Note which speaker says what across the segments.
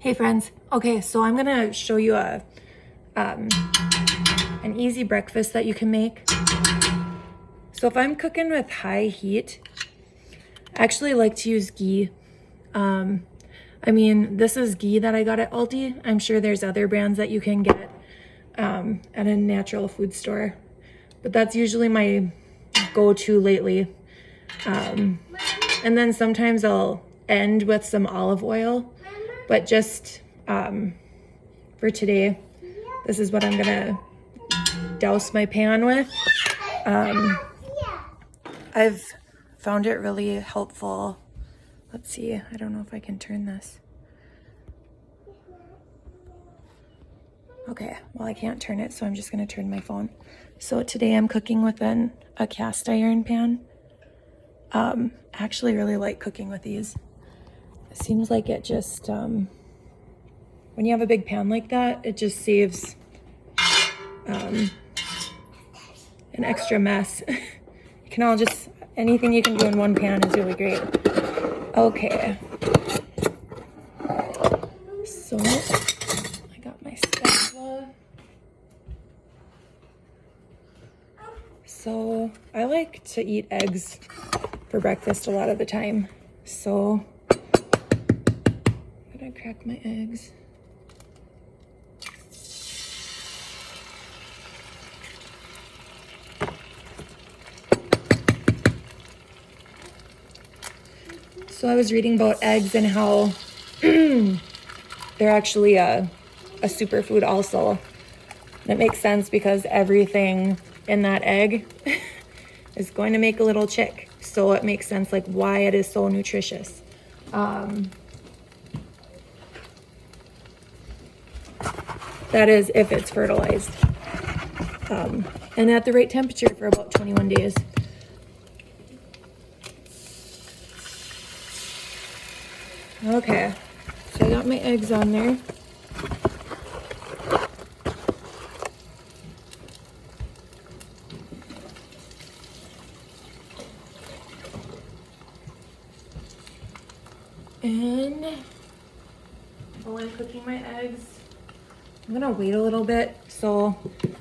Speaker 1: Hey friends, okay, so I'm gonna show you an easy breakfast that you can make. So if I'm cooking with high heat, I actually like to use ghee. This is ghee that I got at Aldi. I'm sure there's other brands that you can get at a natural food store, but that's usually my go-to lately. And then sometimes I'll end with some olive oil. But just for today, this is what I'm gonna douse my pan with. I've found it really helpful. Let's see, I don't know if I can turn this. Okay, well I can't turn it, so I'm just gonna turn my phone. So today I'm cooking with a cast iron pan. I actually really like cooking with these. It seems like it just, when you have a big pan like that, it just saves an extra mess. You can all just, anything you can do in one pan is really great. Okay. So, I got my spatula. So, I like to eat eggs for breakfast a lot of the time. So, I'm gonna crack my eggs. So I was reading about eggs and how they're actually a superfood also. And it makes sense because everything in that egg is going to make a little chick. So it makes sense like why it is so nutritious. That is if it's fertilized. And at the right temperature for about 21 days. Okay, so I got my eggs on there. And while I'm cooking my eggs, I'm gonna wait a little bit. So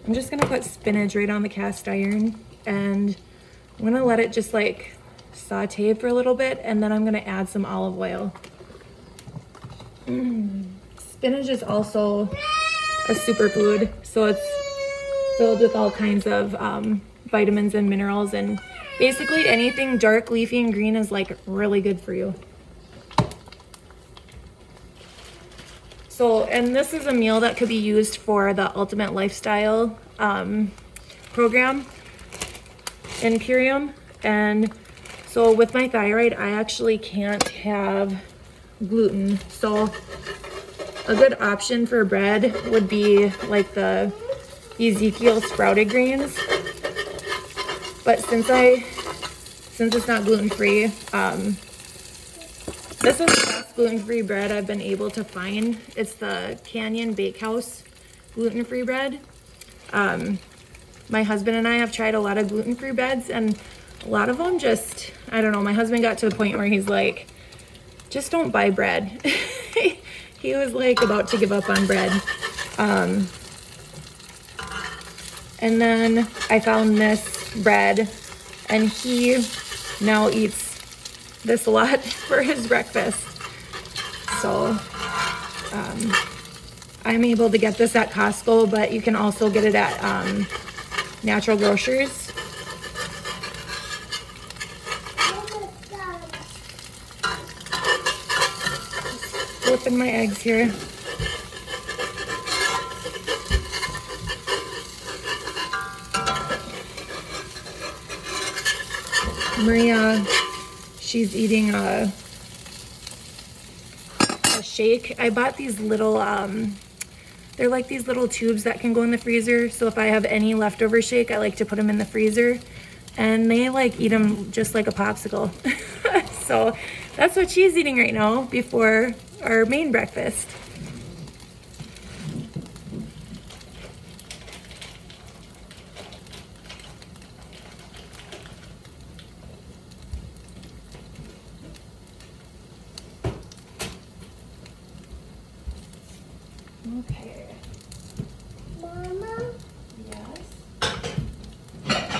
Speaker 1: I'm just gonna put spinach right on the cast iron and I'm gonna let it just like saute for a little bit, and then I'm gonna add some olive oil. Spinach is also a superfood, so it's filled with all kinds of vitamins and minerals, and basically anything dark, leafy, and green is like really good for you. So, and this is a meal that could be used for the Ultimate Lifestyle program in Purium. And so with my thyroid, I actually can't have gluten. So a good option for bread would be like the Ezekiel sprouted grains. But since it's not gluten-free, this is the best gluten-free bread I've been able to find. It's the Canyon Bakehouse gluten-free bread. My husband and I have tried a lot of gluten-free breads, and a lot of them just, I don't know, my husband got to the point where he's like, just don't buy bread. He was like about to give up on bread. And then I found this bread, and he now eats this a lot for his breakfast. So I'm able to get this at Costco, but you can also get it at Natural Grocers. Flipping my eggs here. Maria, she's eating a shake. I bought these little, they're like these little tubes that can go in the freezer. So if I have any leftover shake, I like to put them in the freezer. And they like eat them just like a popsicle. So that's what she's eating right now before our main breakfast. Okay.
Speaker 2: Mama,
Speaker 1: Yes.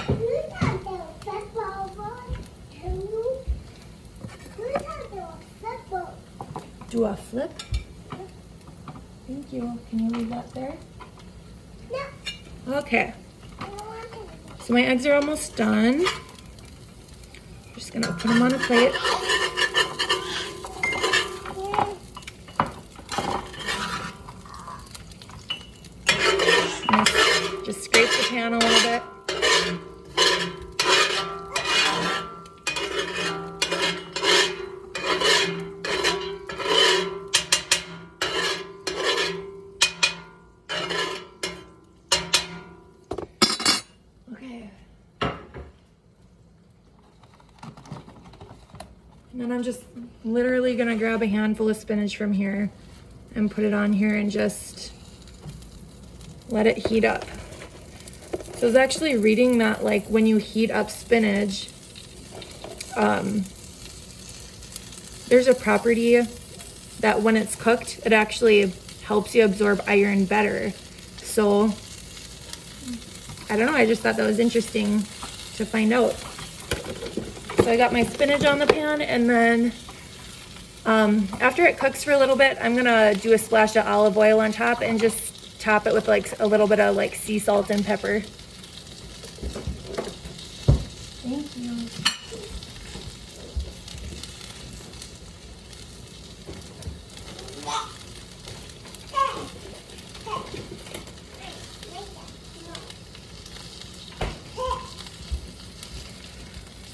Speaker 2: you got the football too. You got the football.
Speaker 1: Do a flip. Thank you. Can you leave that there?
Speaker 2: No.
Speaker 1: Okay.
Speaker 2: I don't want it.
Speaker 1: So my eggs are almost done. Just gonna put them on a plate. Just scrape the pan a little bit. Okay. And then I'm just literally gonna grab a handful of spinach from here and put it on here and just let it heat up. So I was actually reading that like when you heat up spinach, there's a property that when it's cooked, it actually helps you absorb iron better. So I don't know, I just thought that was interesting to find out. So I got my spinach on the pan, and then after it cooks for a little bit, I'm gonna do a splash of olive oil on top and just top it with like a little bit of like sea salt and pepper. Thank you.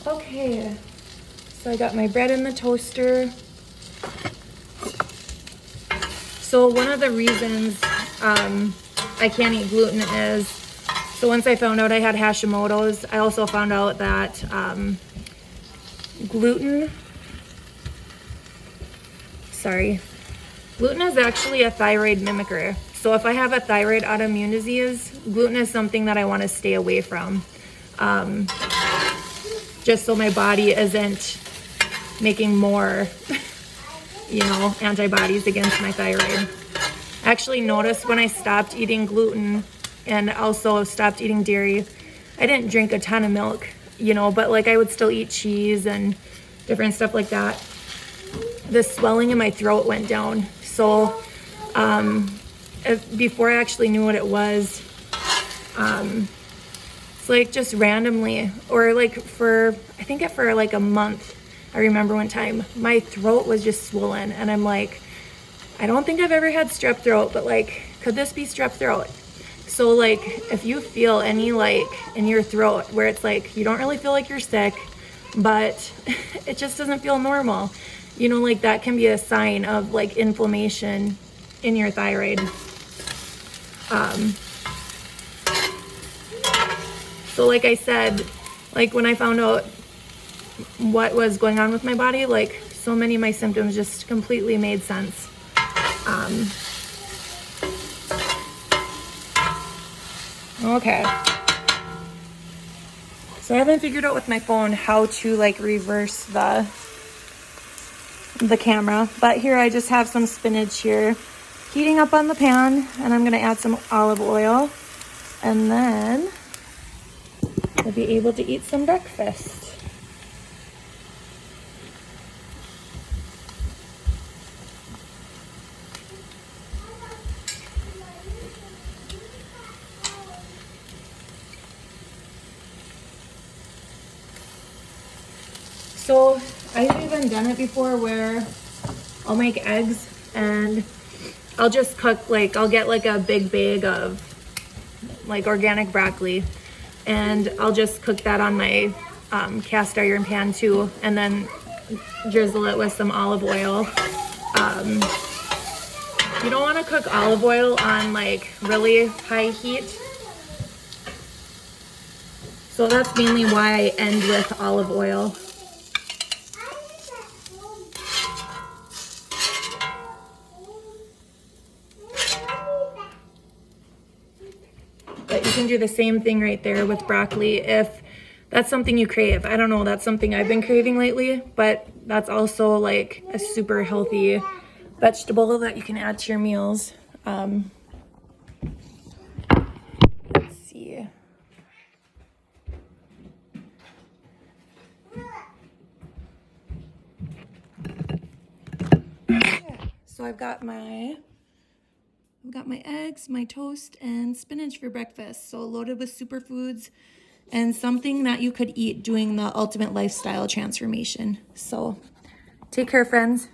Speaker 1: Okay, so I got my bread in the toaster. So one of the reasons I can't eat gluten is, so once I found out I had Hashimoto's, I also found out that gluten is actually a thyroid mimicker. So if I have a thyroid autoimmune disease, gluten is something that I want to stay away from. Just so my body isn't making more, antibodies against my thyroid. I actually noticed when I stopped eating gluten and also stopped eating dairy, I didn't drink a ton of milk, but like I would still eat cheese and different stuff like that. The swelling in my throat went down. So before I actually knew what it was, it's like just randomly, or like for like a month, I remember one time my throat was just swollen, and I'm like, I don't think I've ever had strep throat, but like, could this be strep throat? So like, if you feel any like in your throat where it's like you don't really feel like you're sick, but it just doesn't feel normal, like that can be a sign of like inflammation in your thyroid. So like I said, like when I found out what was going on with my body, like so many of my symptoms just completely made sense. Okay. So I haven't figured out with my phone how to like reverse the camera, but here I just have some spinach here heating up on the pan, and I'm gonna add some olive oil, and then we'll be able to eat some breakfast. So I've even done it before where I'll make eggs and I'll just cook, like I'll get like a big bag of like organic broccoli, and I'll just cook that on my cast iron pan too, and then drizzle it with some olive oil. You don't want to cook olive oil on like really high heat. So that's mainly why I end with olive oil. But you can do the same thing right there with broccoli if that's something you crave. I don't know, that's something I've been craving lately, but that's also like a super healthy vegetable that you can add to your meals. Let's see. So I've got my eggs, my toast, and spinach for breakfast. So loaded with superfoods and something that you could eat doing the ultimate lifestyle transformation. So take care, friends.